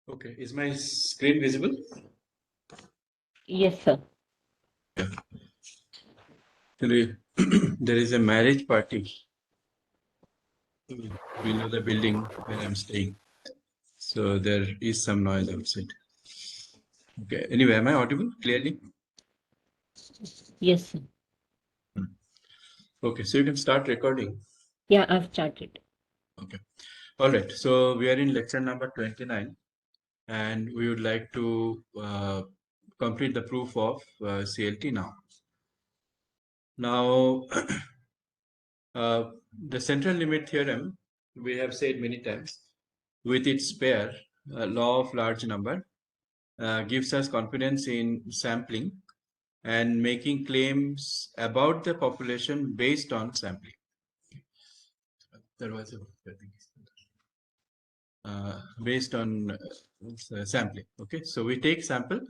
Okay, is my screen visible? Yes, sir. Yeah. There there is a marriage party below the building where I'm staying. So there is some noise outside. Okay, anyway, am I audible clearly? Yes, sir. Okay, so you can start recording. Yeah, I've started. Okay. All right, so we are in lecture number 29 and we would like to complete the proof of CLT now. Now, the central limit theorem, we have said many times, with its pair, law of large number, gives us confidence in sampling and making claims about the population based on sampling. Based on sampling. Okay, so we take sample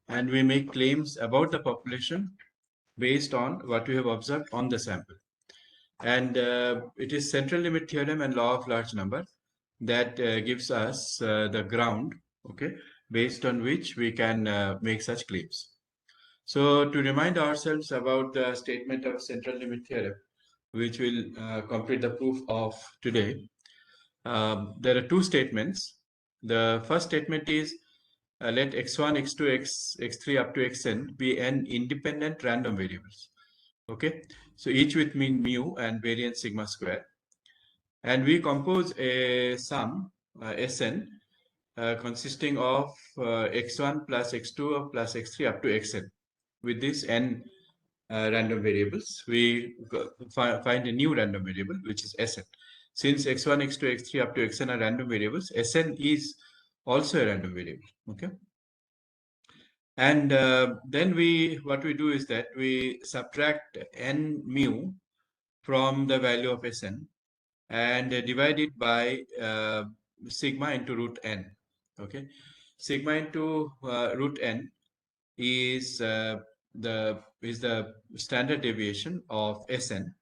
and we make claims about the population based on what we have observed on the sample. And it is central limit theorem and law of large number that gives us the ground, okay, based on which we can make such claims. So to remind ourselves about the statement of central limit theorem, which will complete the proof of today, there are two statements. The first statement is let x1, x2, x3 up to xn be n independent random variables. Okay, so each with mean mu and variance sigma square. And we compose a sum Sn consisting of x1 plus x2 plus x3 up to xn. With this n random variables, we find a new random variable, which is Sn. Since x1, x2, x3 up to xn are random variables, Sn is also a random variable. Okay. And then what we do is that we subtract n mu from the value of Sn and divide it by sigma into root n. Okay, sigma into root n is the standard deviation of Sn,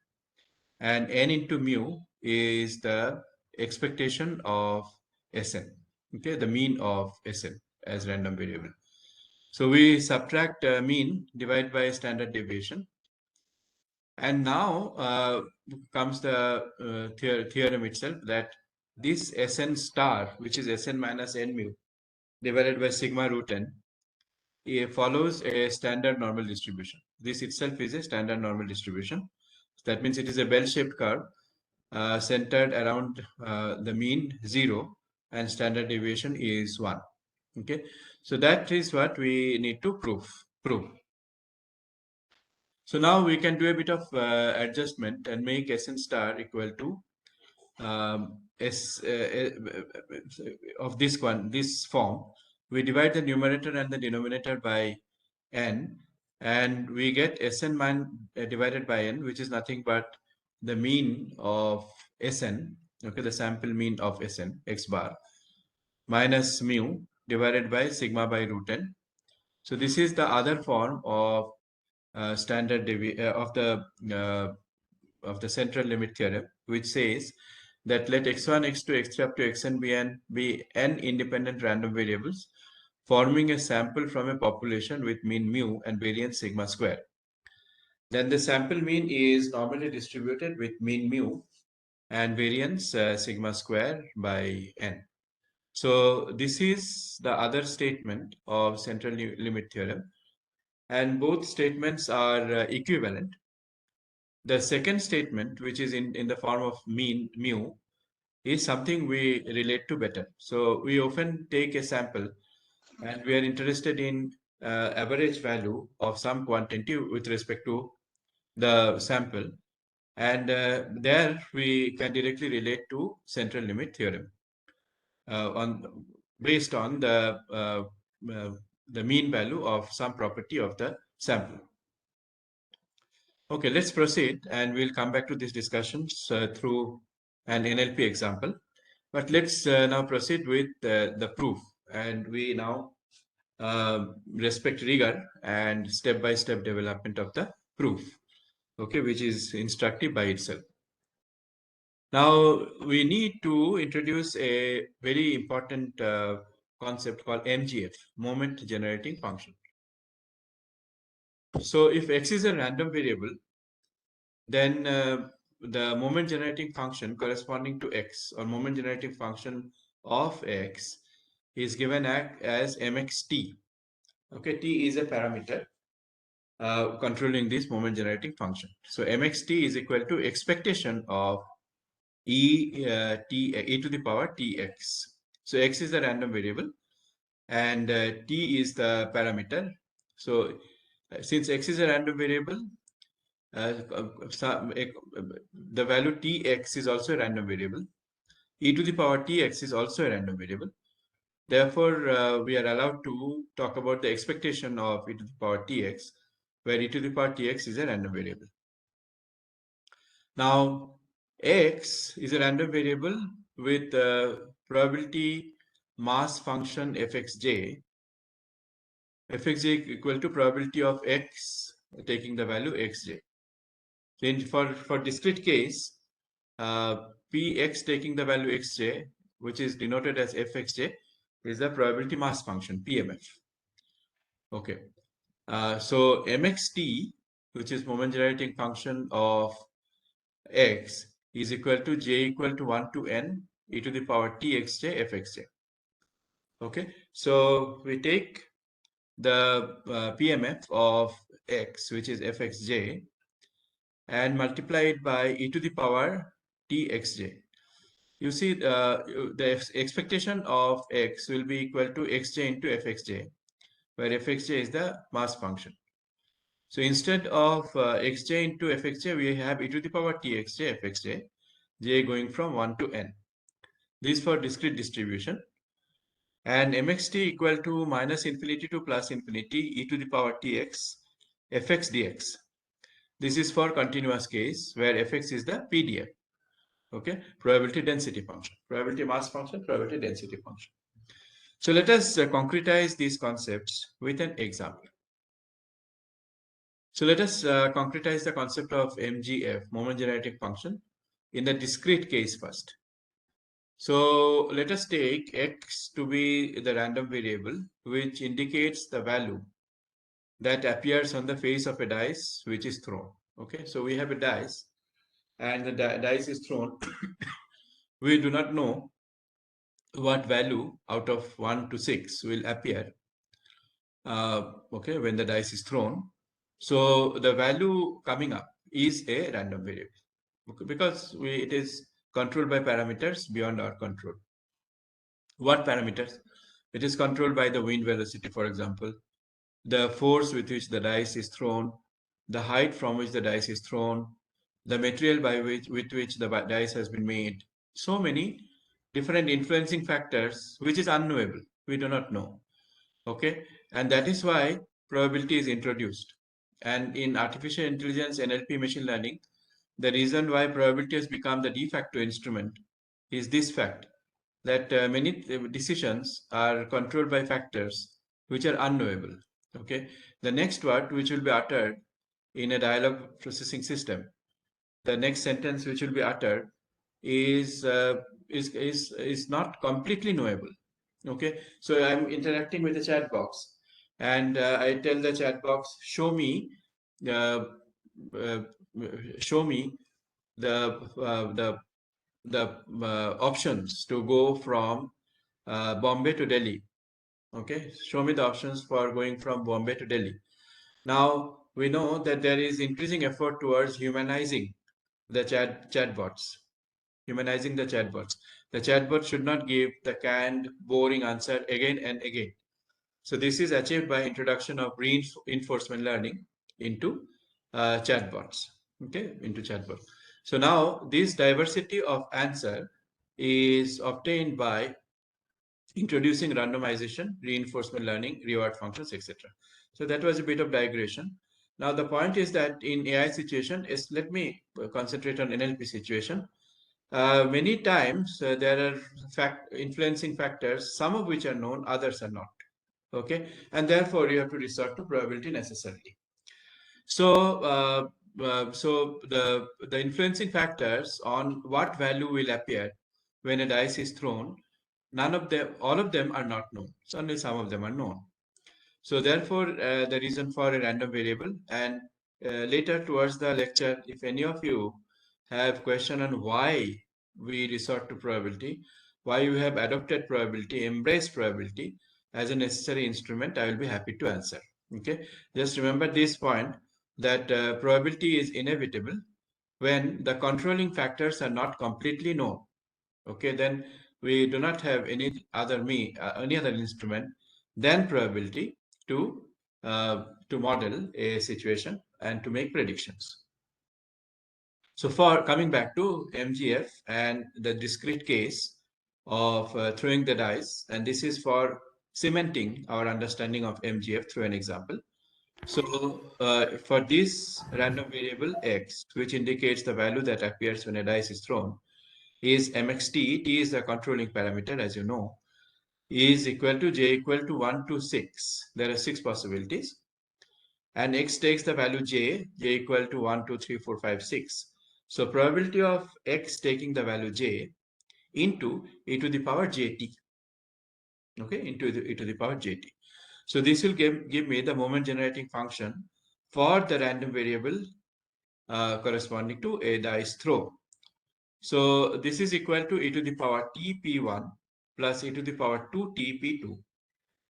and n into mu is the expectation of Sn. Okay, the mean of Sn as random variable. So we subtract mean, divide by standard deviation. And now comes the theorem itself, that this Sn star, which is Sn minus n mu, divided by sigma root n, it follows a standard normal distribution. This itself is a standard normal distribution. That means it is a bell-shaped curve centered around the mean 0 and standard deviation is 1. Okay, so that is what we need to prove. So now we can do a bit of adjustment and make Sn star equal to S of this form. We divide the numerator and the denominator by n, and we get Sn divided by n, which is nothing but the mean of Sn, okay, the sample mean of Sn, x bar, minus mu divided by sigma by root n. So this is the other form of standard of the central limit theorem, which says that let x1, x2, x3 up to xn be n independent random variables forming a sample from a population with mean mu and variance sigma square. Then the sample mean is normally distributed with mean mu and variance sigma square by n. So this is the other statement of central limit theorem, and both statements are equivalent. The second statement, which is in the form of mean mu, is something we relate to better. So we often take a sample and we are interested in average value of some quantity with respect to the sample. And there we can directly relate to central limit theorem based on the mean value of some property of the sample. Okay, let's proceed, and we'll come back to these discussions through an NLP example. But let's now proceed with the proof, and we now respect rigor and step-by-step development of the proof, okay, which is instructive by itself. Now, we need to introduce a very important concept called MGF, moment generating function. So if x is a random variable, then the moment generating function corresponding to x, or moment generating function of x, is given as mxt. Okay, t is a parameter controlling this moment generating function. So mxt is equal to expectation of e to the power tx. So x is the random variable and t is the parameter. So since x is a random variable, the value tx is also a random variable. E to the power tx is also a random variable. Therefore, we are allowed to talk about the expectation of e to the power tx, where e to the power tx is a random variable. Now, x is a random variable with probability mass function fxj. Fxj equal to probability of x taking the value xj. So for discrete case, px taking the value xj, which is denoted as fxj, is the probability mass function PMF. Okay. So mxt, which is moment generating function of x, is equal to j equal to 1 to n e to the power txj fxj. Okay. So we take the PMF of x, which is fxj, and multiply it by e to the power txj. You see, the expectation of x will be equal to xj into fxj, where fxj is the mass function. So instead of xj into fxj, we have e to the power txj fxj, j going from 1 to n. This for discrete distribution. And mxt equal to minus infinity to plus infinity e to the power tx fx dx. This is for continuous case, where fx is the PDF. Okay, probability density function, probability mass function, probability density function. So let us concretize these concepts with an example. So let us concretize the concept of MGF, moment generating function, in the discrete case first. So let us take x to be the random variable which indicates the value that appears on the face of a dice which is thrown. Okay, so we have a dice and the dice is thrown. We do not know what value out of 1 to 6 will appear okay, when the dice is thrown. So the value coming up is a random variable, okay, because it is controlled by parameters beyond our control. What parameters? It is controlled by the wind velocity, for example, the force with which the dice is thrown, the height from which the dice is thrown, the material with which the dice has been made. So many different influencing factors which is unknowable. We do not know. Okay, and that is why probability is introduced. And in artificial intelligence, NLP, machine learning, the reason why probability has become the de facto instrument is this fact, that many decisions are controlled by factors which are unknowable. Okay, the next word which will be uttered in a dialogue processing system, the next sentence which will be uttered is not completely knowable. Okay, so I'm interacting with the chat box, and I tell the chat box, show me uh, uh, show me the options to go from Bombay to Delhi. Okay, show me the options for going from Bombay to Delhi. Now we know that there is increasing effort towards humanizing the chatbots. Humanizing the chatbots. The chatbot should not give the canned, boring answer again and again. So this is achieved by introduction of reinforcement learning into chatbots. Okay, into chatbots. So now this diversity of answer is obtained by introducing randomization, reinforcement learning, reward functions, etc. So that was a bit of digression. Now the point is that in AI situation, let me concentrate on NLP situation. Many times there are influencing factors, some of which are known, others are not. Okay, and therefore you have to resort to probability necessarily. So so the influencing factors on what value will appear when a dice is thrown, none of them, all of them are not known. So only some of them are known. So therefore, the reason for a random variable, and later towards the lecture, if any of you have question on why we resort to probability, why you have adopted probability, embraced probability as a necessary instrument, I will be happy to answer. Okay, just remember this point, that probability is inevitable when the controlling factors are not completely known. Okay, then we do not have any other instrument than probability to model a situation and to make predictions. So for coming back to MGF and the discrete case of throwing the dice, and this is for cementing our understanding of MGF through an example. So for this random variable x, which indicates the value that appears when a dice is thrown, is mxt. T is the controlling parameter, as you know, is equal to j equal to 1 to 6. There are 6 possibilities. And x takes the value j equal to 1, 2, 3, 4, 5, 6. So probability of x taking the value j into e to the power jt. Okay, into e to the power jt. So this will give me the moment generating function for the random variable corresponding to a dice throw. So this is equal to e to the power t p1 plus e to the power 2t p2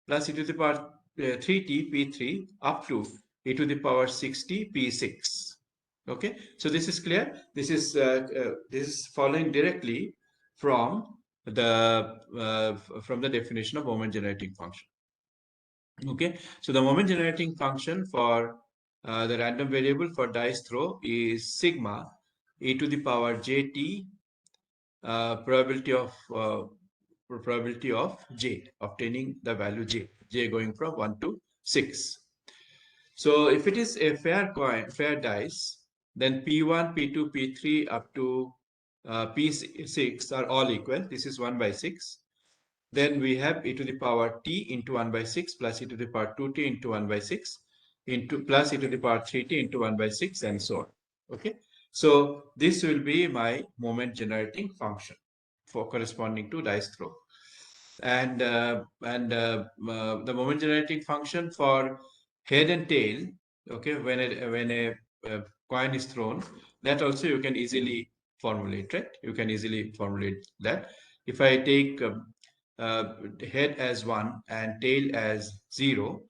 plus e to the power 3t p3 up to e to the power 6t p6. Okay, so this is clear. This is following directly from the definition of moment generating function. Okay, so the moment generating function for the random variable for dice throw is sigma e to the power jt probability of j, obtaining the value j going from 1 to 6. So if it is a fair dice, then p1, p2, p3 up to p6 are all equal. This is 1 by 6. Then we have e to the power t into 1 by 6 plus e to the power 2t into 1 by 6 into plus e to the power 3t into 1 by 6 and so on. Okay. So this will be my moment generating function for corresponding to dice throw. And the moment generating function for head and tail, okay, when a coin is thrown, that also you can easily formulate, right? You can easily formulate that. If I take head as 1 and tail as 0,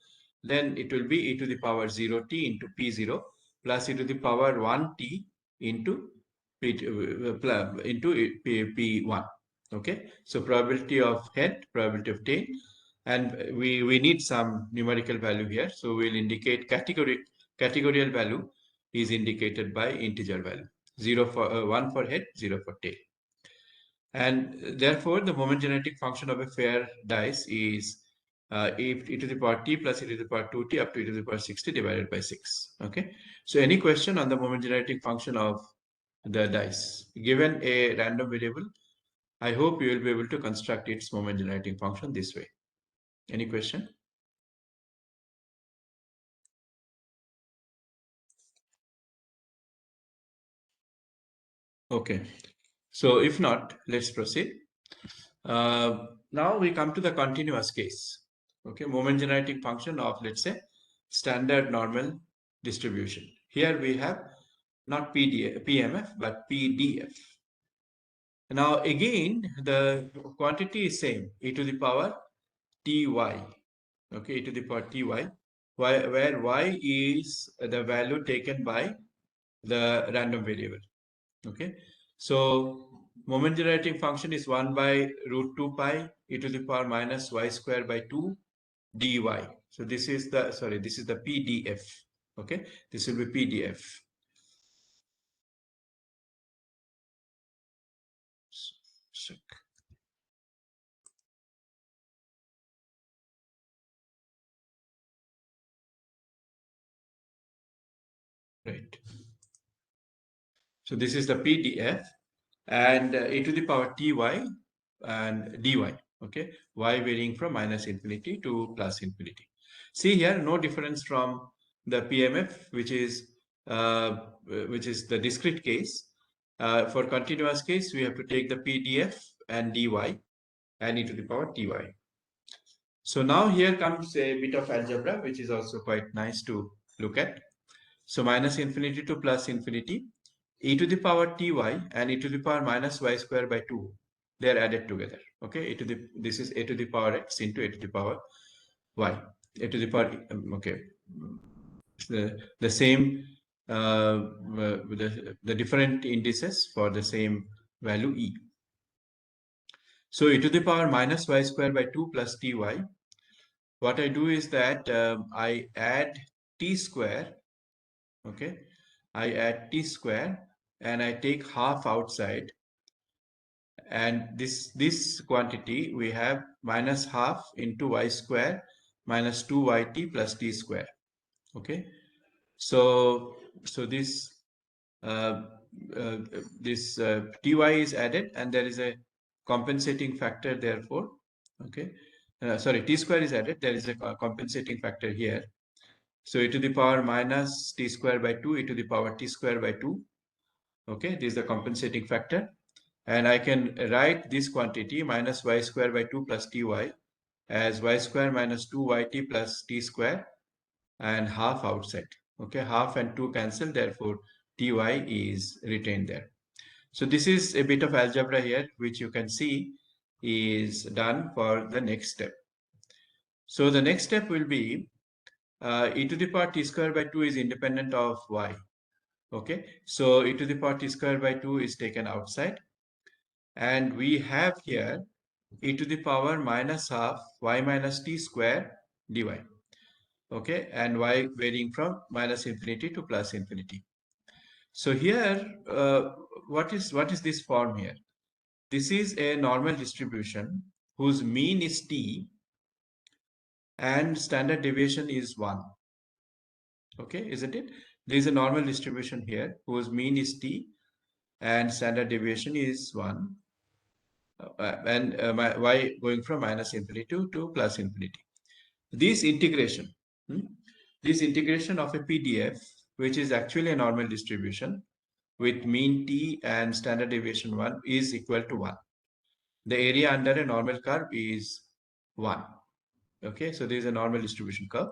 then it will be e to the power 0t into p0 plus e to the power 1t into p1. Okay, so probability of head, probability of tail, and we need some numerical value here. So we'll indicate categorical value is indicated by integer value, 1 for head, 0 for tail. And therefore, the moment generating function of a fair dice is e to the power t plus e to the power 2t up to e to the power 60 divided by 6. Okay. So any question on the moment generating function of the dice? Given a random variable, I hope you will be able to construct its moment generating function this way. Any question? Okay. So if not, let's proceed. Now we come to the continuous case. Okay, moment generating function of, let's say, standard normal distribution. Here we have not PMF, but PDF. Now again, the quantity is same, e to the power ty. Okay, e to the power ty, where y is the value taken by the random variable. Okay, so moment generating function is 1 by root 2 pi e to the power minus y square by 2 dy. So this is the PDF. Okay, this will be PDF. Right. So this is the PDF, and e to the power ty and dy. Okay, y varying from minus infinity to plus infinity. See here, no difference from the PMF, which is the discrete case. For continuous case, we have to take the PDF and dy. and e to the power ty. So now here comes a bit of algebra, which is also quite nice to look at. So minus infinity to plus infinity, e to the power ty and e to the power minus y square by 2, they are added together. Okay, this is a to the power x into a to the power y, a to the power, okay, the same, the different indices for the same value e. So e to the power minus y square by 2 plus ty, what I do is that I add t square, okay, I add t square and I take half outside, and this quantity we have minus half into y square minus 2yt plus t square. Okay, so this uh, ty is added and there is a compensating factor, therefore. Okay, sorry, t square is added, there is a compensating factor here. So e to the power minus t square by 2, e to the power t square by 2. Okay, this is the compensating factor. And I can write this quantity minus y square by 2 plus ty as y square minus 2yt plus t square and half outside. Okay, half and 2 cancel, therefore ty is retained there. So this is a bit of algebra here, which you can see is done for the next step. So the next step will be e to the power t square by 2 is independent of y. Okay, so e to the power t square by 2 is taken outside. And we have here e to the power minus half y minus t square dy. Okay, and y varying from minus infinity to plus infinity. So here, what is this form here? This is a normal distribution whose mean is t and standard deviation is 1. Okay, isn't it? There is a normal distribution here whose mean is t and standard deviation is 1. And y going from minus infinity to plus infinity. This integration, this integration of a PDF, which is actually a normal distribution with mean t and standard deviation 1, is equal to 1. The area under a normal curve is 1. Okay, so there is a normal distribution curve.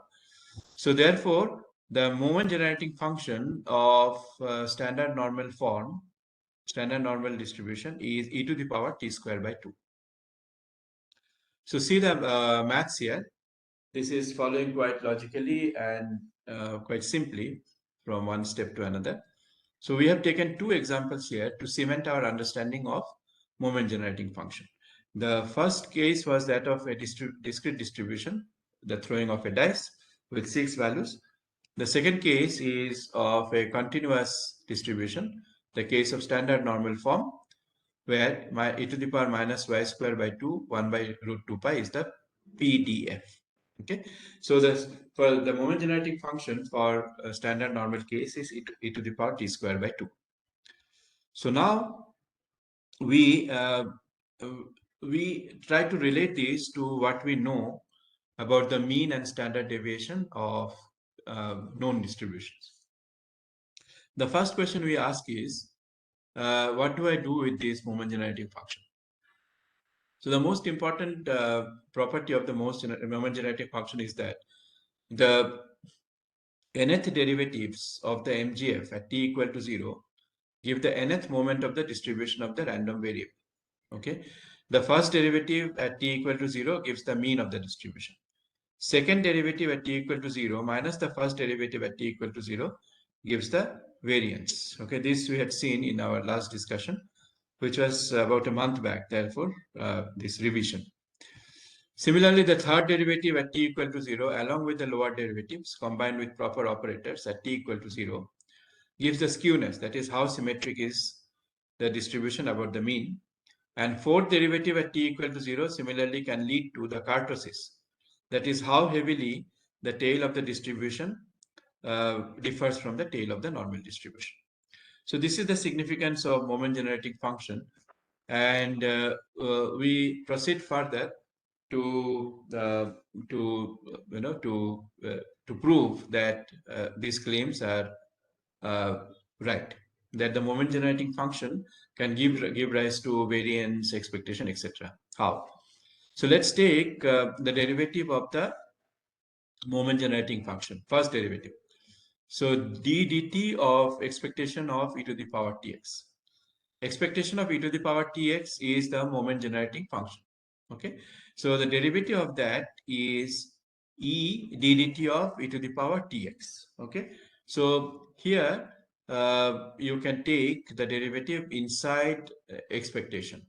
So therefore, the moment generating function of standard normal form, standard normal distribution, is e to the power t square by 2. So see the maths here. This is following quite logically and quite simply from one step to another. So we have taken two examples here to cement our understanding of moment generating function. The first case was that of a discrete distribution, the throwing of a dice with 6 values. The second case is of a continuous distribution, the case of standard normal form, where my e to the power minus y square by 2, 1 by root 2 pi is the PDF. Okay, so for the moment generating function for a standard normal case is e to the power t square by 2. So now we try to relate this to what we know about the mean and standard deviation of known distributions. The first question we ask is, what do I do with this moment generating function? So the most important property of the moment generating function is that the nth derivatives of the MGF at t equal to 0 give the nth moment of the distribution of the random variable. Okay, the first derivative at t equal to 0 gives the mean of the distribution. Second derivative at t equal to 0 minus the first derivative at t equal to 0 gives the variance. Okay, this we had seen in our last discussion, which was about a month back, therefore this revision. Similarly, the third derivative at t equal to 0 along with the lower derivatives combined with proper operators at t equal to 0 gives the skewness, that is how symmetric is the distribution about the mean. And fourth derivative at t equal to 0 similarly can lead to the kurtosis, that is how heavily the tail of the distribution differs from the tail of the normal distribution. So this is the significance of moment generating function, and we proceed further to prove that these claims are right, that the moment generating function can give rise to variance, expectation, etc. How? So let's take the derivative of the moment generating function, first derivative. So d dt of expectation of e to the power tx. Expectation of e to the power tx is the moment generating function. Okay, so the derivative of that is e d dt of e to the power tx. Okay, so here you can take the derivative inside expectation.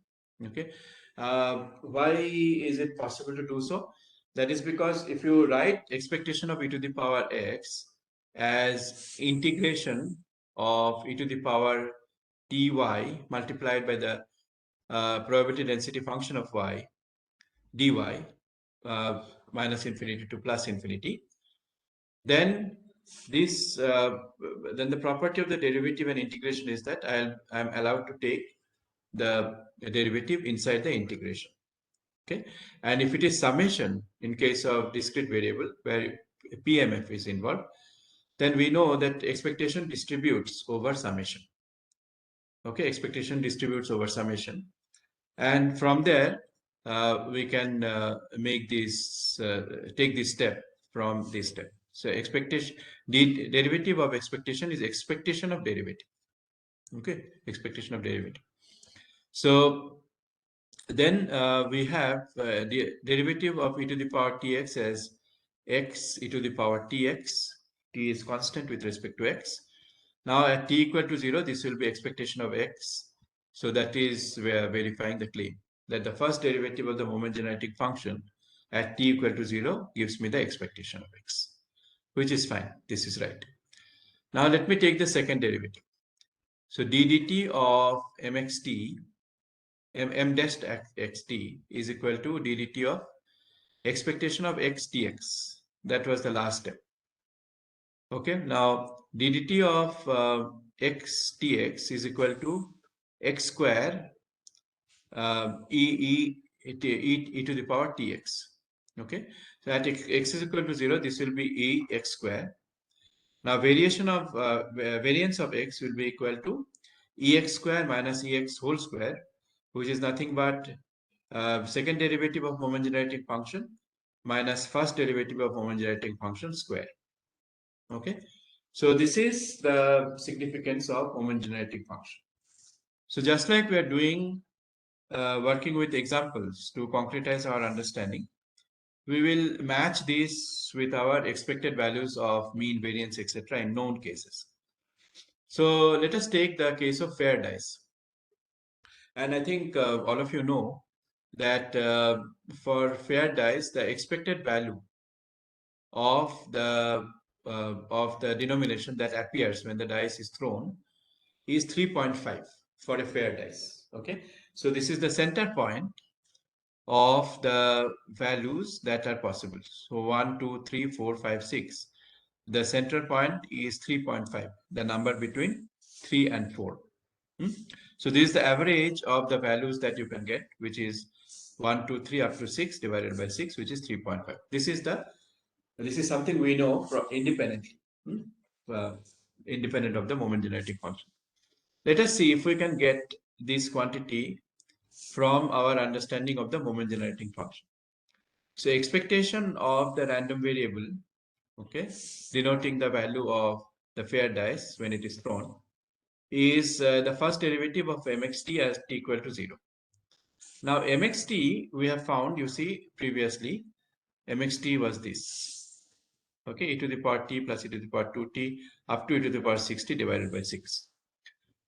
Okay, why is it possible to do so? That is because if you write expectation of e to the power x as integration of e to the power dy multiplied by the probability density function of y dy minus infinity to plus infinity, then this then the property of the derivative and integration is that I'm allowed to take the derivative inside the integration. Okay, and if it is summation in case of discrete variable where PMF is involved, then we know that expectation distributes over summation. Okay, expectation distributes over summation, and from there we can make this take this step from this step. So expectation, the derivative of expectation is expectation of derivative. Okay, expectation of derivative. So then we have the derivative of e to the power tx as x e to the power tx. T is constant with respect to x. Now at t equal to 0, this will be expectation of x. So that is we are verifying the claim that the first derivative of the moment generating function at t equal to 0 gives me the expectation of x, which is fine. This is right. Now let me take the second derivative. So d dt of mxt m dash xt is equal to d dt of expectation of x dx. That was the last step. Okay, now d dt of x dx is equal to x square e to the power tx. Okay, so at x is equal to 0, this will be e x square. Now variance of x will be equal to ex square minus ex whole square, which is nothing but second derivative of moment generating function minus first derivative of moment generating function square. Okay, so this is the significance of moment generating function. So just like we are doing working with examples to concretize our understanding, we will match this with our expected values of mean, variance, etc. in known cases. So let us take the case of fair dice. And I think all of you know that for fair dice, the expected value of the denomination that appears when the dice is thrown is 3.5 for a fair dice. Okay, so this is the center point of the values that are possible. So 1, 2, 3, 4, 5, 6. The center point is 3.5, the number between 3 and 4. So this is the average of the values that you can get, which is 1, 2, 3 up to 6 divided by 6, which is 3.5. This is something we know from independently, independent of the moment generating function. Let us see if we can get this quantity from our understanding of the moment generating function. So expectation of the random variable, okay, denoting the value of the fair dice when it is thrown, is the first derivative of mxt as t equal to 0. Now mxt we have found, you see previously, mxt was this. Okay, e to the power t plus e to the power 2t up to e to the power 60 divided by 6.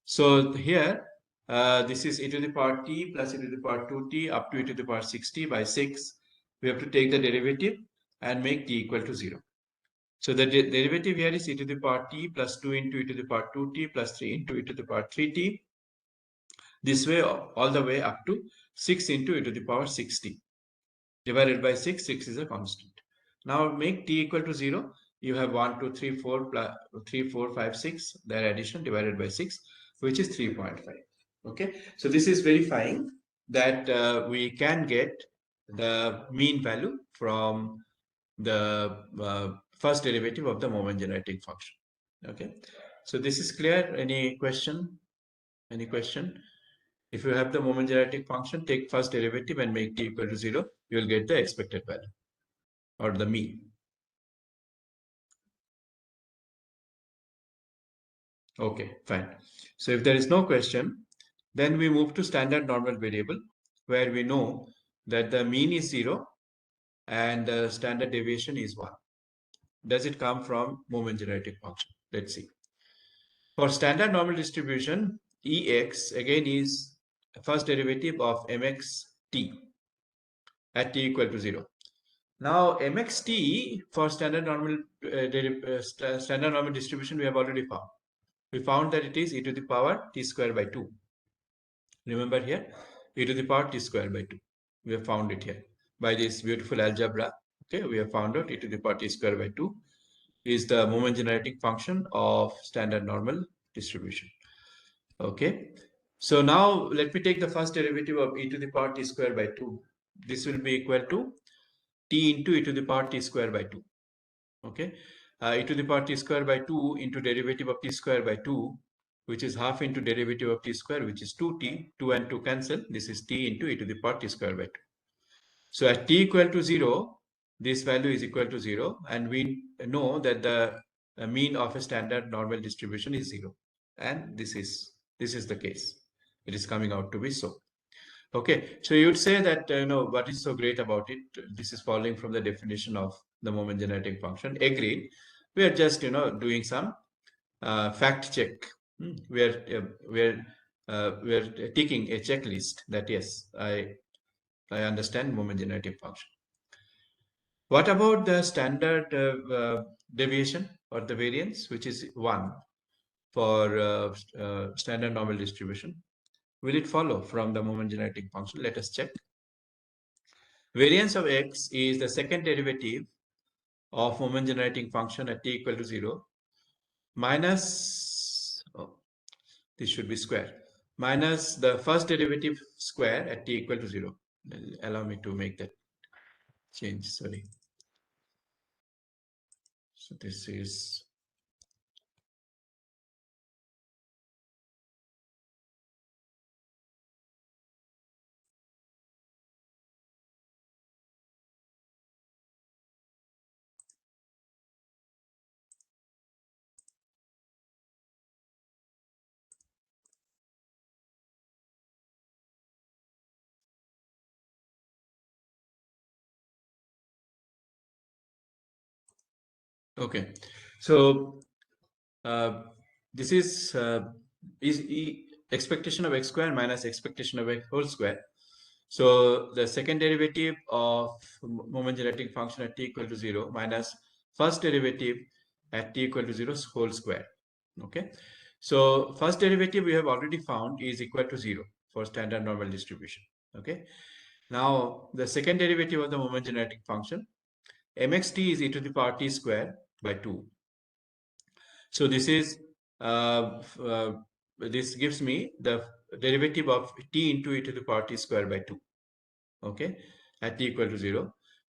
So here this is e to the power t plus e to the power 2t up to e to the power 60 by 6. We have to take the derivative and make t equal to 0. So the derivative here is e to the power t plus 2 into e to the power 2t plus 3 into e to the power 3t. This way all the way up to 6 into e to the power 60 divided by 6. 6 is a constant. Now make t equal to 0. You have 1, 2, 3, 4, plus 3, 4, 5, 6. Their addition divided by 6, which is 3.5. Okay. So this is verifying that we can get the mean value from the first derivative of the moment generating function. Okay. So this is clear. Any question? Any question? If you have the moment generating function, take first derivative and make t equal to 0, you will get the expected value or the mean. Okay, fine. So if there is no question, then we move to standard normal variable, where we know that the mean is 0 and the standard deviation is 1. Does it come from moment generating function? Let's see. For standard normal distribution, Ex again is first derivative of mxt at t equal to 0. Now mxt for standard normal standard normal distribution we have already found. We found that it is e to the power t square by 2. Remember here, e to the power t square by 2. We have found it here by this beautiful algebra. Okay, we have found out e to the power t square by 2 is the moment generating function of standard normal distribution. Okay, so now let me take the first derivative of e to the power t square by 2. This will be equal to t into e to the power t square by 2. Okay, e to the power t square by 2 into derivative of t square by 2, which is half into derivative of t square, which is 2t. 2 and 2 cancel. This is t into e to the power t square by 2. So at t equal to 0, this value is equal to 0, and we know that the mean of a standard normal distribution is 0, and this is the case. It is coming out to be so. Okay, so you would say that what is so great about it? This is following from the definition of the moment generating function. Agreed. We are just doing some fact check. We are taking a checklist that yes, I understand moment generating function. What about the standard deviation or the variance, which is 1 for standard normal distribution? Will it follow from the moment generating function? Let us check. Variance of x is the second derivative of moment generating function at t equal to 0 minus, this should be square, minus the first derivative square at t equal to 0. Allow me to make that change, sorry. So this is okay. So this is expectation of x square minus expectation of x whole square. So the second derivative of moment generating function at t equal to 0 minus first derivative at t equal to 0 whole square. Okay. So first derivative we have already found is equal to 0 for standard normal distribution. Okay. Now the second derivative of the moment generating function mxt is e to the power t square by 2. So this is this gives me the derivative of t into e to the power t square by 2. Okay, at t equal to 0.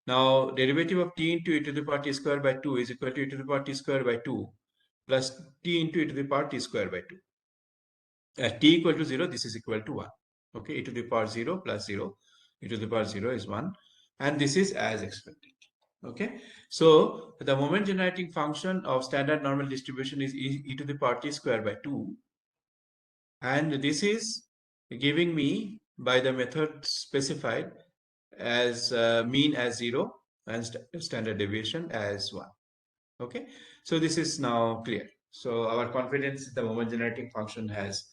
Now derivative of t into e to the power t square by 2 is equal to e to the power t square by 2 plus t into e to the power t square by 2. At t equal to 0, this is equal to 1. Okay, e to the power 0 plus 0, e to the power 0 is 1, and this is as expected. Okay, so the moment generating function of standard normal distribution is e to the power t square by 2, and this is giving me by the method specified as mean as 0 and standard deviation as 1. Okay, so this is now clear. So our confidence in the moment generating function has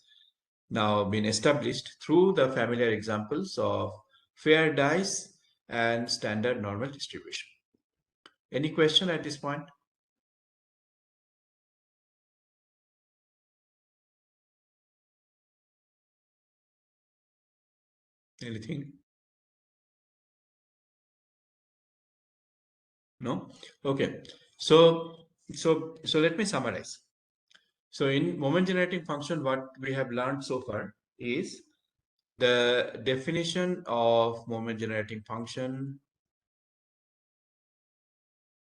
now been established through the familiar examples of fair dice and standard normal distribution. Any question at this point? Anything? No? Okay. So let me summarize. So in moment generating function, what we have learned so far is the definition of moment generating function,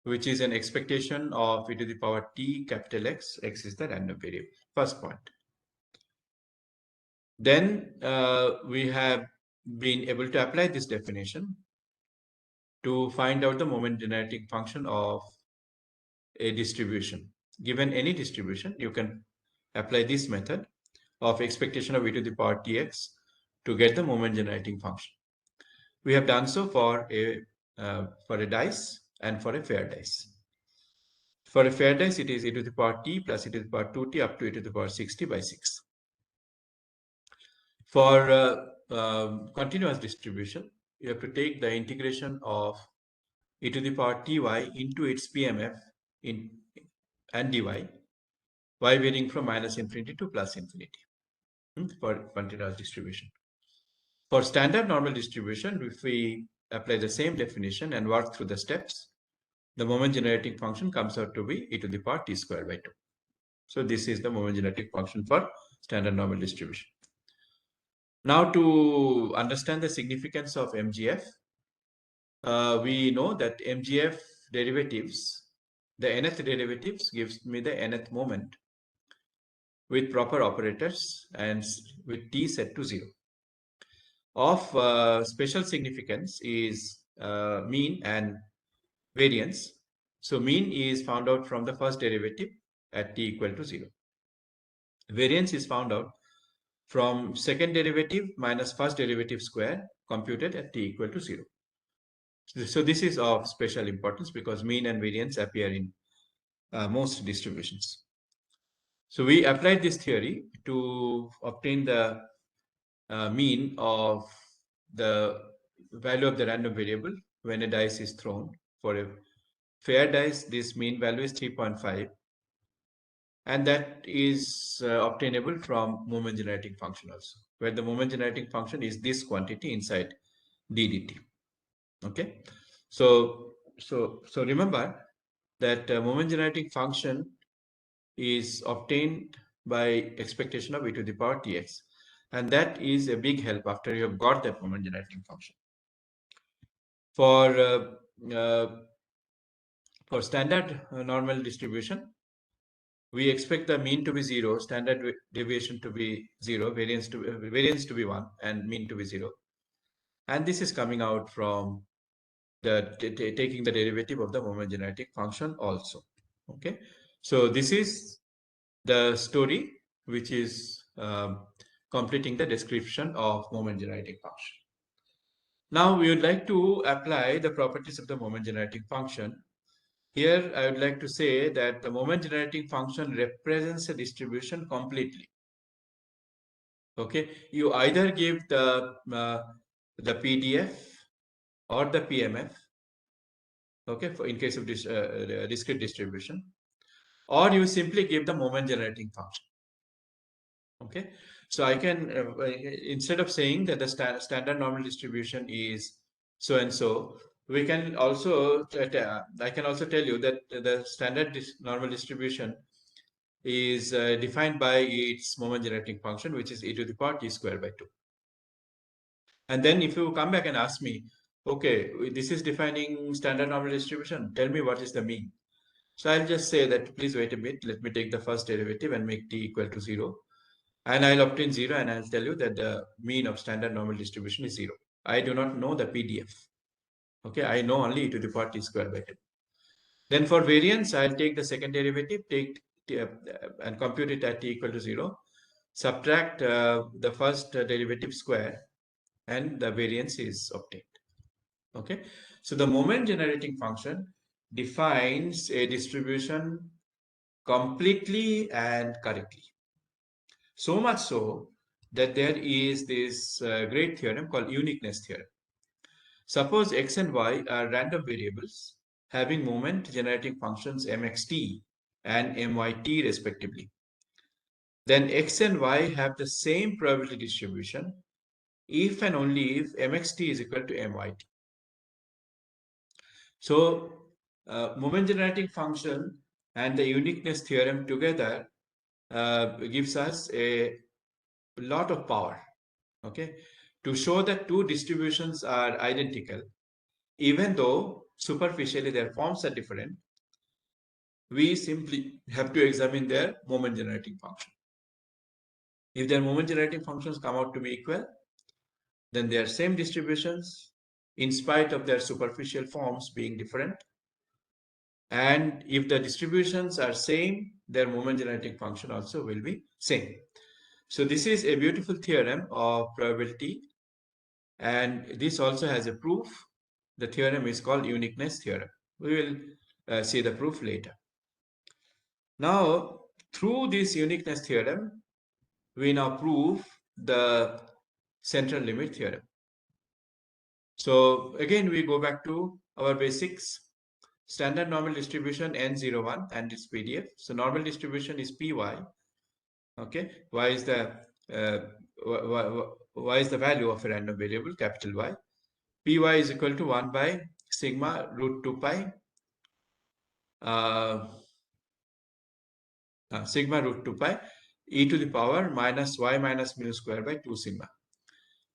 which is an expectation of e to the power t capital X. X is the random variable. First point. Then we have been able to apply this definition to find out the moment generating function of a distribution. Given any distribution, you can apply this method of expectation of e to the power tx to get the moment generating function. We have done so for a dice and for a fair dice. For a fair dice, it is e to the power t plus e to the power 2t up to e to the power 60 by 6. For continuous distribution, you have to take the integration of e to the power ty into its PMF and dy, y varying from minus infinity to plus infinity for continuous distribution. For standard normal distribution, if we apply the same definition and work through the steps, the moment generating function comes out to be e to the power t squared by 2. So this is the moment generating function for standard normal distribution. Now, to understand the significance of MGF, we know that MGF derivatives, the nth derivatives gives me the nth moment with proper operators and with t set to 0. Of special significance is mean and variance. So mean is found out from the first derivative at t equal to 0. Variance is found out from second derivative minus first derivative square computed at t equal to 0. So this is of special importance because mean and variance appear in most distributions. So we applied this theory to obtain the mean of the value of the random variable when a dice is thrown. For a fair dice, this mean value is 3.5, and that is obtainable from moment generating function also, where the moment generating function is this quantity inside d dt. Okay, so remember that moment generating function is obtained by expectation of e to the power tx, and that is a big help after you have got that moment generating function. For standard normal distribution, we expect the mean to be 0, standard deviation to be 0, variance to be 1, and mean to be 0. And this is coming out from the taking the derivative of the moment generating function also. Okay, so this is the story which is completing the description of moment generating function. Now we would like to apply the properties of the moment generating function. Here I would like to say that the moment generating function represents a distribution completely. Okay, you either give the PDF or the PMF, okay, in case of this discrete distribution, or you simply give the moment generating function. Okay, so I can instead of saying that the standard normal distribution is so and so, we can also I can also tell you that the standard normal distribution is defined by its moment generating function, which is e to the power t squared by 2. And then if you come back and ask me, okay, this is defining standard normal distribution, tell me what is the mean. So I'll just say that please wait a bit, let me take the first derivative and make t equal to 0. And I'll obtain 0, and I'll tell you that the mean of standard normal distribution is 0. I do not know the PDF. Okay, I know only e to the power t squared by 2. Then for variance, I'll take the second derivative, and compute it at t equal to 0. Subtract the first derivative square, and the variance is obtained. Okay, so the moment generating function defines a distribution completely and correctly. So much so that there is this great theorem called uniqueness theorem. Suppose x and y are random variables having moment generating functions mxt and myt respectively. Then x and y have the same probability distribution if and only if mxt is equal to myt. So moment generating function and the uniqueness theorem together gives us a lot of power, okay, to show that two distributions are identical, even though superficially their forms are different. We simply have to examine their moment generating function. If their moment generating functions come out to be equal, then they are same distributions in spite of their superficial forms being different. And if the distributions are same, their moment generating function also will be same. So this is a beautiful theorem of probability, and this also has a proof. The theorem is called uniqueness theorem. We will see the proof later. Now, through this uniqueness theorem, we now prove the central limit theorem. So again, we go back to our basics. Standard normal distribution N01 and its PDF. So normal distribution is Py. Okay, y is the y is the value of a random variable, capital Y. Py is equal to 1 by sigma root 2 pi sigma root 2 pi e to the power minus y minus mu square by 2 sigma.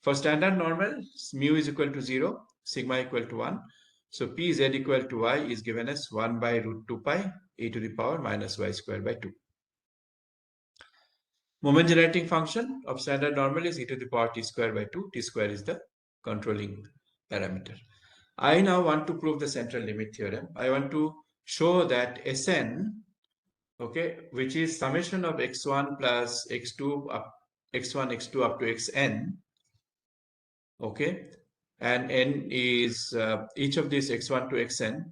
For standard normal, mu is equal to 0, sigma equal to 1. So Pz equal to y is given as 1 by root 2 pi e to the power minus y square by 2. Moment generating function of standard normal is e to the power t square by 2. T square is the controlling parameter. I now want to prove the central limit theorem. I want to show that Sn, okay, which is summation of x1 plus x2 up x1, x2 up to xn, okay, and n is each of these x1 to xn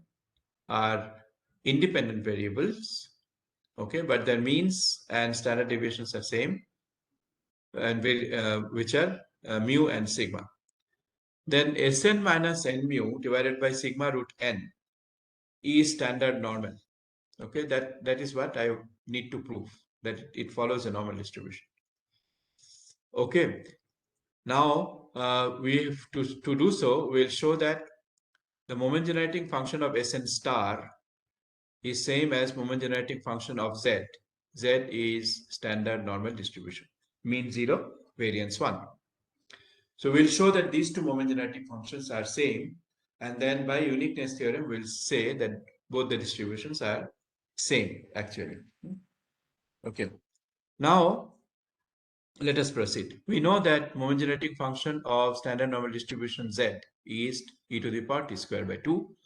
are independent variables, okay, but their means and standard deviations are same, and which are mu and sigma. Then Sn minus n mu divided by sigma root n is standard normal. Okay, that is what I need to prove, that it follows a normal distribution. Okay, now we have to do so, we'll show that the moment generating function of Sn star is same as moment generating function of Z. Z is standard normal distribution, mean 0, variance 1. So we'll show that these two moment generating functions are same, and then by uniqueness theorem we'll say that both the distributions are same actually. Okay. Now let us proceed. We know that moment generating function of standard normal distribution Z is e to the power t square by 2.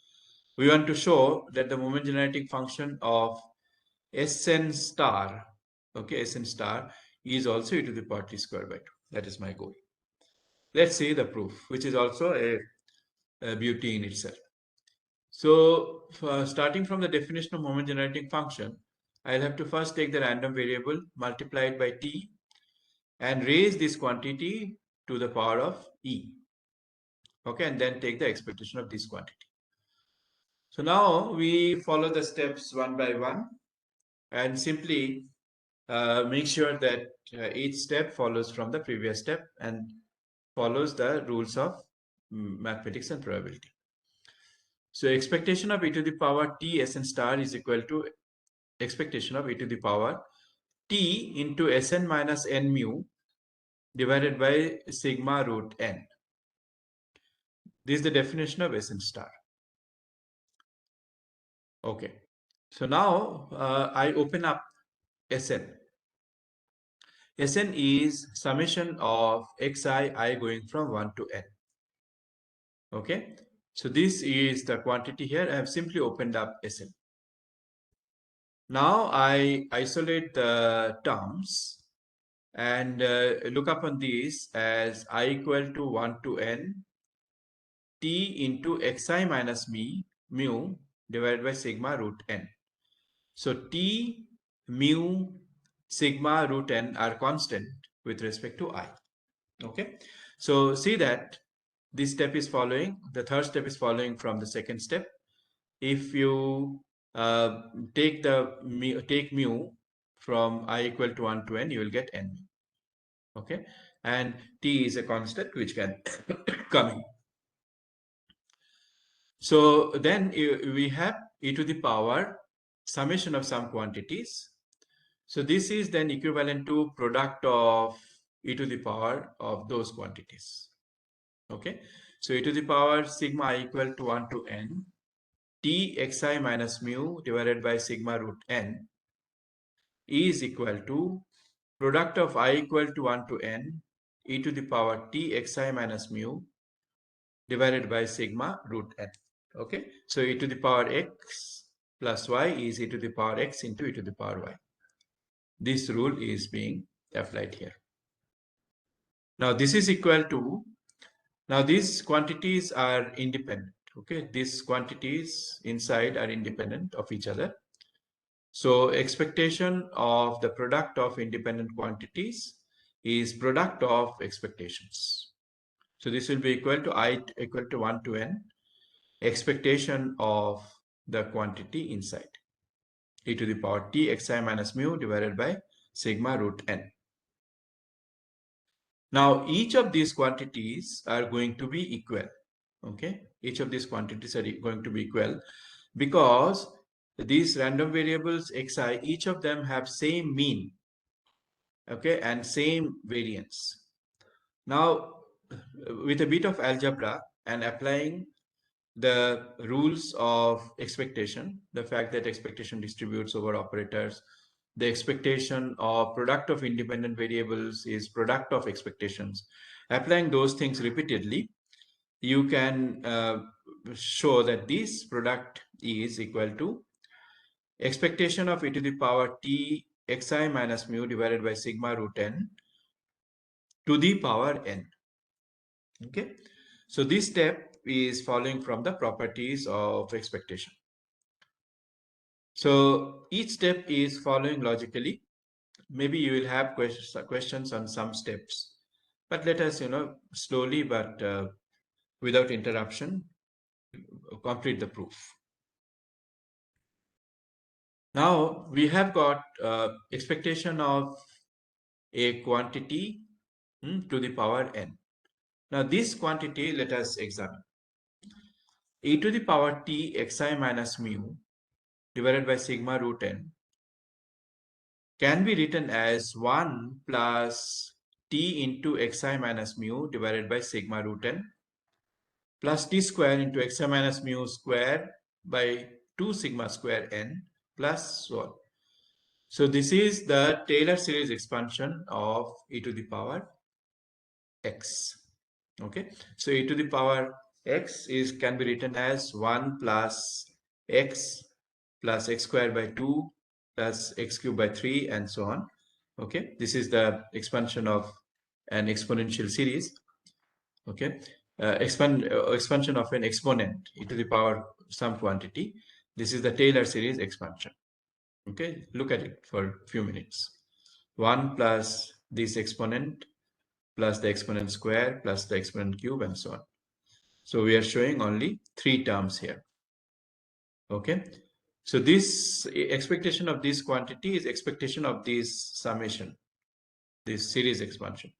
We want to show that the moment generating function of Sn star, okay, Sn star is also e to the power t square by 2. That is my goal. Let's see the proof, which is also a beauty in itself. So starting from the definition of moment generating function, I'll have to first take the random variable multiplied by t and raise this quantity to the power of e. Okay, and then take the expectation of this quantity. So now we follow the steps one by one and simply make sure that each step follows from the previous step and follows the rules of mathematics and probability. So expectation of e to the power t Sn star is equal to expectation of e to the power t into Sn minus n mu divided by sigma root n. This is the definition of Sn star. Okay. So now I open up Sn. Sn is summation of xi, I going from 1 to n. Okay. So this is the quantity here. I have simply opened up Sn. Now I isolate the terms and look upon these as I equal to 1 to n t into xi minus mu divided by sigma root n. So t, mu, sigma root n are constant with respect to I. Okay. So see that this step is following, the third step is following from the second step. If you take mu from I equal to 1 to n, you will get n. Okay. And t is a constant which can come in. So then we have e to the power summation of some quantities. So this is then equivalent to product of e to the power of those quantities. Okay. So e to the power sigma I equal to 1 to n t xi minus mu divided by sigma root n is equal to product of I equal to 1 to n e to the power t xi minus mu divided by sigma root n. Okay, so e to the power x plus y is e to the power x into e to the power y. This rule is being applied here. Now this is equal to, now these quantities are independent. Okay, these quantities inside are independent of each other. So expectation of the product of independent quantities is product of expectations. So this will be equal to I equal to 1 to n expectation of the quantity inside e to the power t xi minus mu divided by sigma root n. Now each of these quantities are going to be equal. Okay, each of these quantities are going to be equal because these random variables xi, each of them have same mean, okay, and same variance. Now with a bit of algebra and applying the rules of expectation, the fact that expectation distributes over operators, the expectation of product of independent variables is product of expectations. Applying those things repeatedly, you can show that this product is equal to expectation of e to the power t xi minus mu divided by sigma root n to the power n. Okay, so this step is following from the properties of expectation. So each step is following logically. Maybe you will have questions on some steps, but let us, slowly but without interruption, complete the proof. Now we have got expectation of a quantity to the power n. Now this quantity, let us examine. E to the power t xi minus mu divided by sigma root n can be written as 1 plus t into xi minus mu divided by sigma root n plus t square into xi minus mu square by 2 sigma square n plus so on. So this is the Taylor series expansion of e to the power x. Okay, so e to the power x can be written as 1 plus x square by 2 plus x cube by 3 and so on. Okay, this is the expansion of an exponential series. Okay, expansion of an exponent e to the power some quantity. This is the Taylor series expansion. Okay, look at it for a few minutes. 1 plus this exponent plus the exponent square plus the exponent cube and so on. So we are showing only 3 terms here. Okay, so this expectation of this quantity is expectation of this summation, this series expansion.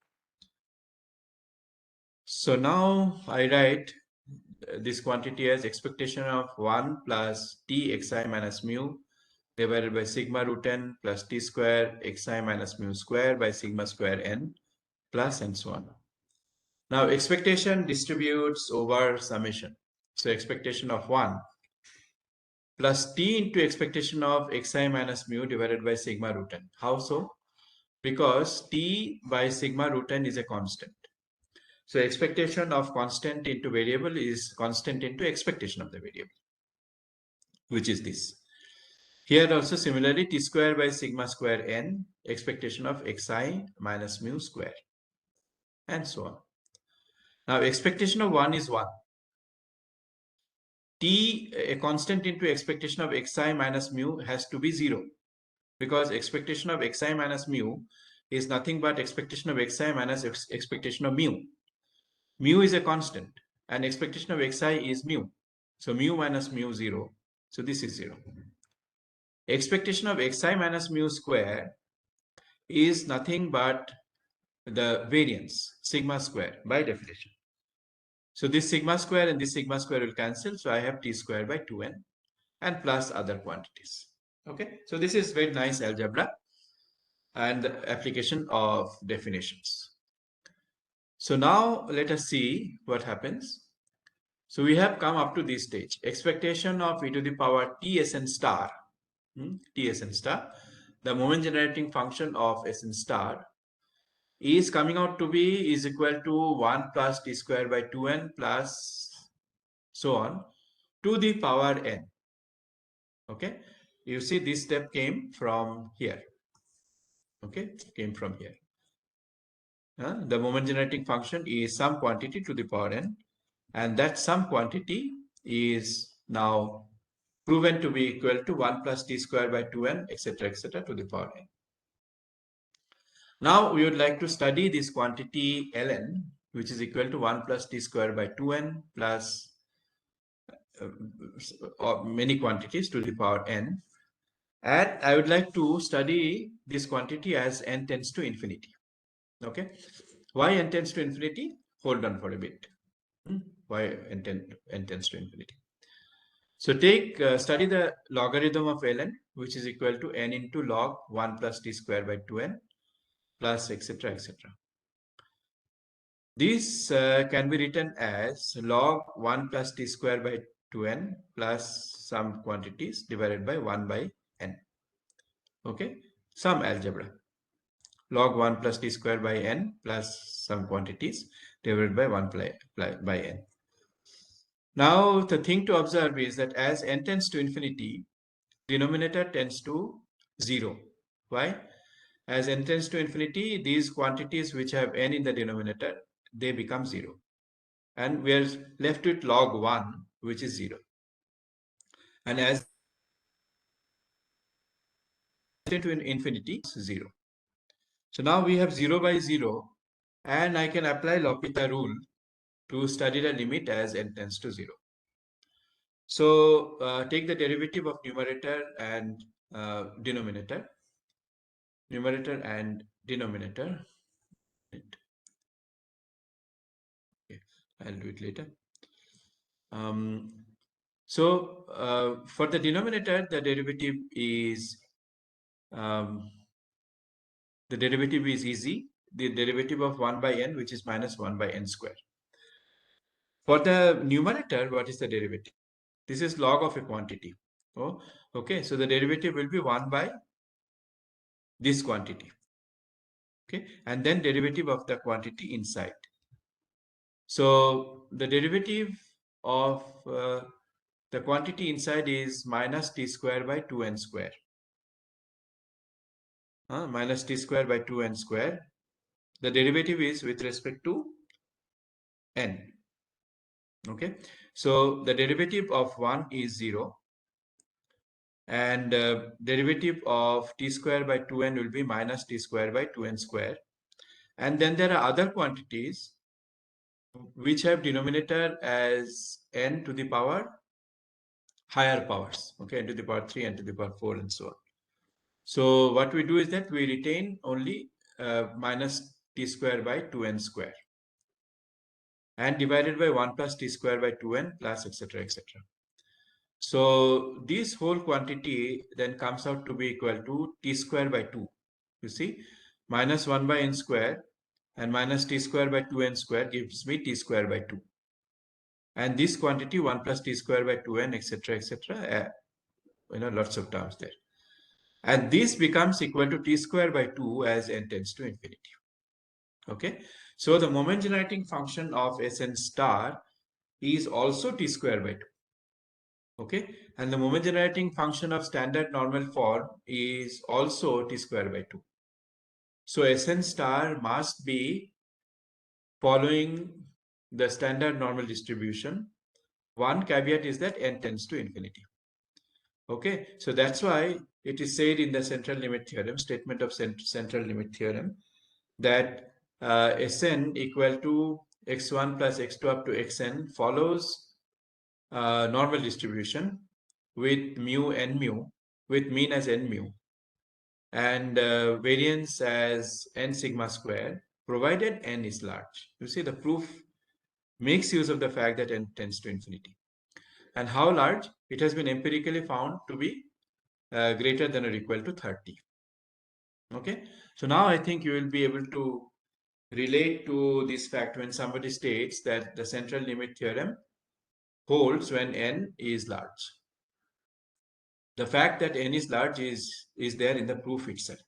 So now I write this quantity as expectation of 1 plus t xi minus mu divided by sigma root n plus t square xi minus mu square by sigma square n plus and so on. Now expectation distributes over summation. So expectation of 1 plus t into expectation of xi minus mu divided by sigma root n. How so? Because t by sigma root n is a constant. So expectation of constant into variable is constant into expectation of the variable, which is this. Here also similarly t square by sigma square n, expectation of xi minus mu square, and so on. Now expectation of 1 is 1. T, a constant into expectation of xi minus mu has to be 0, because expectation of xi minus mu is nothing but expectation of xi minus expectation of mu. Mu is a constant and expectation of xi is mu. So mu minus mu 0. So this is 0. Expectation of xi minus mu square is nothing but the variance, sigma square by definition. So this sigma square and this sigma square will cancel. So I have t square by 2n and plus other quantities. Okay, so this is very nice algebra and the application of definitions. So now let us see what happens. So we have come up to this stage. Expectation of e to the power tsn star, tsn star the moment generating function of Sn star is coming out to be is equal to 1 plus t square by 2n plus so on to the power n. Okay, you see this step came from here. Okay, came from here. The moment generating function is some quantity to the power n, and that some quantity is now proven to be equal to 1 plus t square by 2n, etc., to the power n. Now we would like to study this quantity ln, which is equal to 1 plus t square by 2n plus many quantities to the power n. And I would like to study this quantity as n tends to infinity. Okay, why n tends to infinity? Hold on for a bit. Why n tends to infinity? So take study the logarithm of ln, which is equal to n into log 1 plus t square by 2n plus etc. This can be written as log 1 plus t square by 2n plus some quantities divided by 1 by n. Okay, some algebra. Log 1 plus t square by n plus some quantities divided by 1 by n. Now, the thing to observe is that as n tends to infinity, denominator tends to 0. Why? As n tends to infinity, these quantities which have n in the denominator, they become 0. And we are left with log 1, which is 0. And as to infinity, 0. So now we have 0 by 0, and I can apply L'Hopital rule to study the limit as n tends to 0. So take the derivative of numerator and denominator. Numerator and denominator. Okay, I'll do it later. For the denominator, the derivative is easy. The derivative of 1 by n, which is minus 1 by n square. For the numerator, what is the derivative? This is log of a quantity. Oh, okay. So the derivative will be 1 by this quantity. Okay, and then derivative of the quantity inside. So the derivative of the quantity inside is minus t square by 2n square. Minus t square by 2n square. The derivative is with respect to n. Okay, so the derivative of 1 is 0. And derivative of t square by 2n will be minus t square by 2n square. And then there are other quantities which have denominator as n to the power higher powers, okay, n to the power 3, n to the power 4, and so on. So what we do is that we retain only minus t square by 2n square and divided by 1 plus t square by 2n plus etc. So this whole quantity then comes out to be equal to t square by 2. You see, minus 1 by n square and minus t square by 2n square gives me t square by 2. And this quantity 1 plus t square by 2n etc. Lots of terms there. And this becomes equal to t square by 2 as n tends to infinity. Okay, so the moment generating function of Sn star is also t square by 2. Okay, and the moment generating function of standard normal form is also t square by 2. So Sn star must be following the standard normal distribution. One caveat is that n tends to infinity. Okay, so that's why it is said in the central limit theorem, statement of central limit theorem, that Sn equal to x1 plus x2 up to xn follows normal distribution with mu n mu, with mean as n mu, and variance as n sigma square, provided n is large. You see, the proof makes use of the fact that n tends to infinity. And how large? It has been empirically found to be greater than or equal to 30. Okay, so now I think you will be able to relate to this fact when somebody states that the central limit theorem holds when n is large. The fact that n is large is there in the proof itself.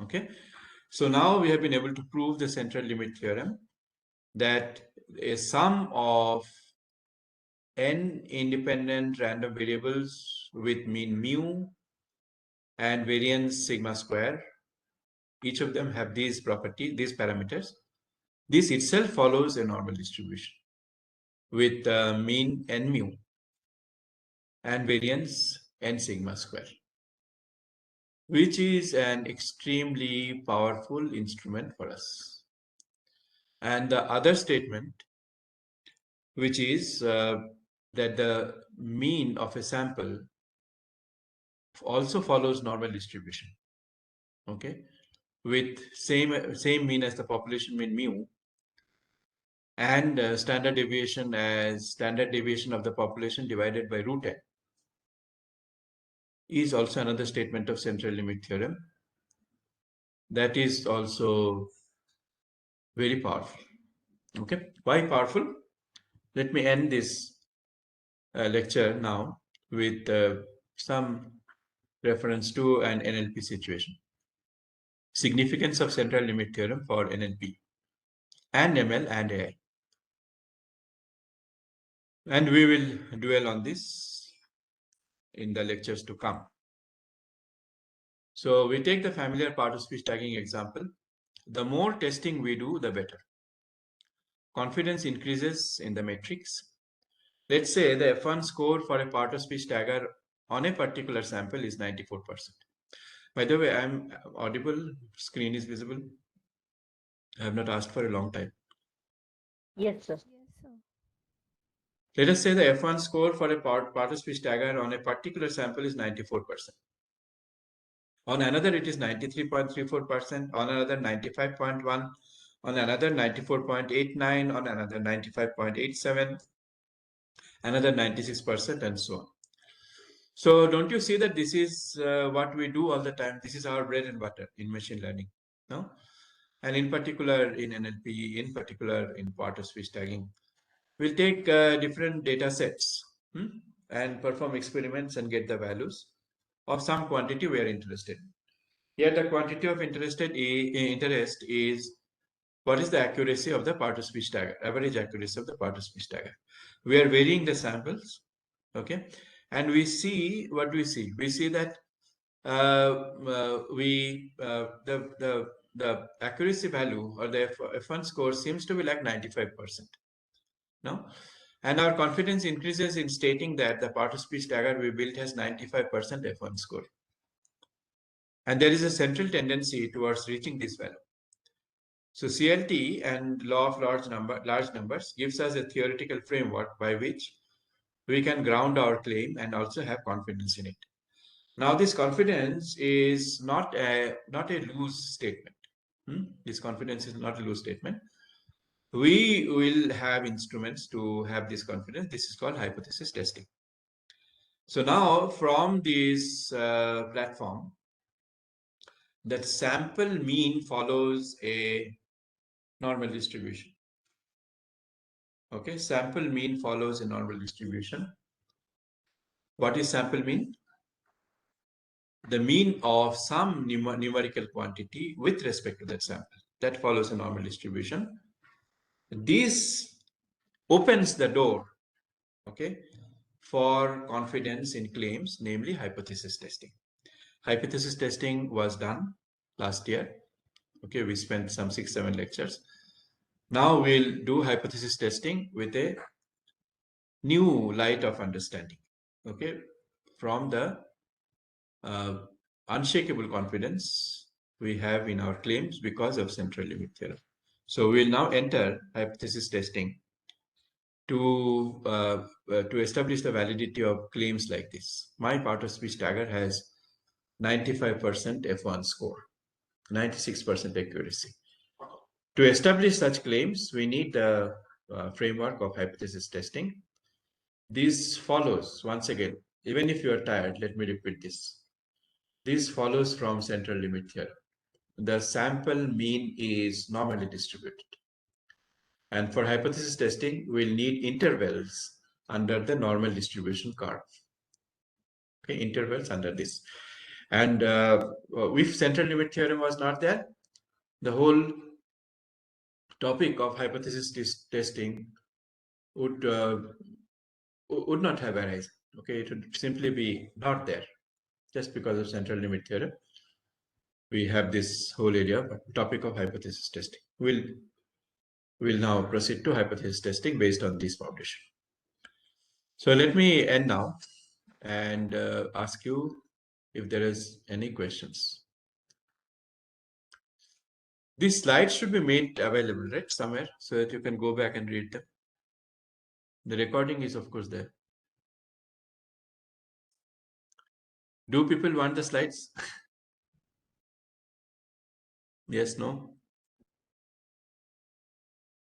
Okay. So now we have been able to prove the central limit theorem that a sum of n independent random variables with mean mu and variance sigma square, each of them have these properties, these parameters. This itself follows a normal distribution with mean n mu and variance n sigma square, which is an extremely powerful instrument for us. And the other statement, which is that the mean of a sample also follows normal distribution, okay, with same mean as the population mean mu, and standard deviation as standard deviation of the population divided by root n, is also another statement of central limit theorem that is also very powerful. Okay, why powerful? Let me end this lecture now with some reference to an NLP situation. Significance of central limit theorem for NLP and ML and AI. And we will dwell on this in the lectures to come. So we take the familiar part-of-speech tagging example. The more testing we do, the better. Confidence increases in the matrix. Let's say the F1 score for a part-of-speech tagger on a particular sample is 94%. By the way, I'm audible, screen is visible. I have not asked for a long time. Yes, sir. Let us say the F1 score for a part-of-speech tagger on a particular sample is 94%. On another, it is 93.34%, on another 95.1, on another 94.89, on another 95.87, another 96%, and so on. So don't you see that this is what we do all the time? This is our bread and butter in machine learning, no? And in particular in NLP, in particular in part-of-speech tagging, we'll take different data sets and perform experiments and get the values of some quantity we are interested in. Here the quantity of interest is what is the accuracy of the part-of-speech tagger, average accuracy of the part-of-speech tagger. We are varying the samples, okay? And we see what we see. We see that the accuracy value or the F1 score seems to be like 95%. No? And our confidence increases in stating that the part-of-speech tagger we built has 95% F1 score. And there is a central tendency towards reaching this value. So CLT and law of large numbers gives us a theoretical framework by which we can ground our claim and also have confidence in it. Now, this confidence is not a loose statement. This confidence is not a loose statement. We will have instruments to have this confidence. This is called hypothesis testing. So now, from this platform, that sample mean follows a normal distribution. Okay, sample mean follows a normal distribution. What is sample mean? The mean of some numerical quantity with respect to that sample. That follows a normal distribution. This opens the door, okay, for confidence in claims, namely hypothesis testing. Hypothesis testing was done last year. Okay, we spent some 6-7 lectures. Now we'll do hypothesis testing with a new light of understanding, okay, from the unshakable confidence we have in our claims because of central limit theorem. So we'll now enter hypothesis testing to establish the validity of claims like this. My part-of-speech tagger has 95% F1 score, 96% accuracy. To establish such claims, we need the framework of hypothesis testing. This follows, once again, even if you are tired, let me repeat this. This follows from central limit theorem. The sample mean is normally distributed. And for hypothesis testing, we'll need intervals under the normal distribution curve. Okay, intervals under this. And if central limit theorem was not there, the whole topic of hypothesis testing would not have arisen. Okay, it would simply be not there just because of central limit theorem. We have this whole area, topic of hypothesis testing. We'll now proceed to hypothesis testing based on this foundation. So let me end now and ask you if there is any questions. These slides should be made available, right, somewhere, so that you can go back and read them. The recording is, of course, there. Do people want the slides? Yes, no?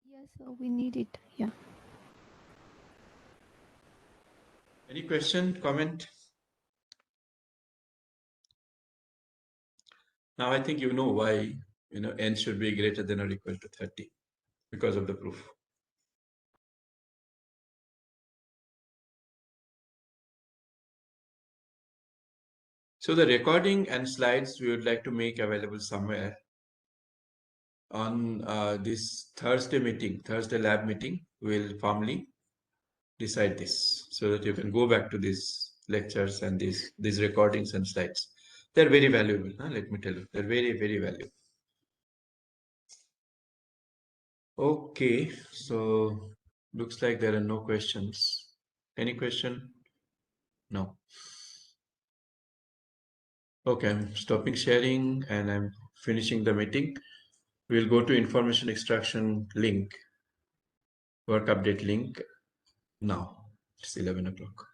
Yes, we need it. Yeah. Any question, comment? Now I think you know why n should be greater than or equal to 30 because of the proof. So the recording and slides we would like to make available somewhere on this Thursday meeting, Thursday lab meeting. We'll formally decide this so that you can go back to these lectures and these recordings and slides. They're very valuable, huh? Let me tell you, they're very, very valuable. Okay, so looks like there are no questions. Any question? No. Okay, I'm stopping sharing and I'm finishing the meeting. We'll go to information extraction link, work update link now. It's 11 o'clock.